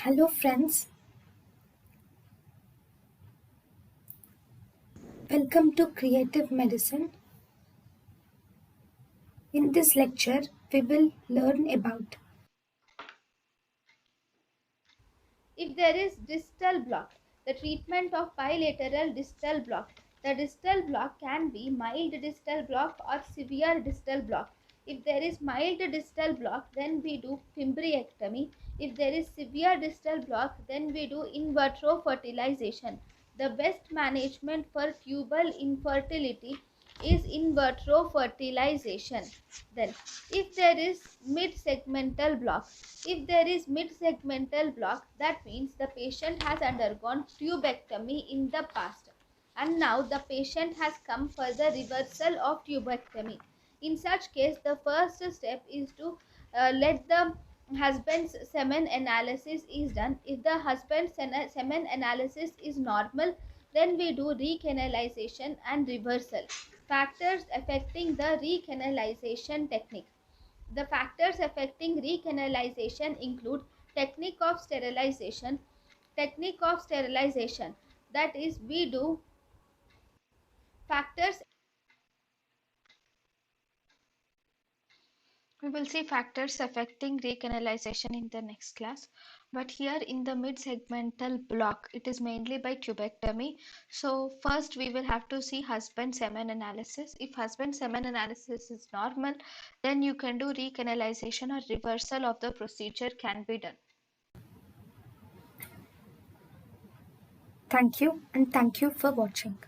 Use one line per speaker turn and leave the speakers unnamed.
Hello friends, welcome to Creative Medicine. In this lecture, we will learn about
If there is distal block, the treatment of bilateral distal block. The distal block can be mild distal block or severe distal block. If there is mild distal block, then we do fimbriectomy. If there is severe distal block, then we do in vitro fertilization. The best management for tubal infertility is in vitro fertilization. Then, if there is mid-segmental block, that means the patient has undergone tubectomy in the past and now the patient has come for the reversal of tubectomy. In such case, the first step is to let the husband's semen analysis is done. If the husband's semen analysis is normal, then we do recanalization and reversal. Factors affecting the recanalization technique. The factors affecting recanalization include technique of sterilization, that is we do factors.
We will see factors affecting recanalization in the next class. But here in the mid-segmental block, it is mainly by tubectomy. So first we will have to see husband semen analysis. If husband semen analysis is normal, then you can do recanalization or reversal of the procedure can be done.
thank you and thank you for watching.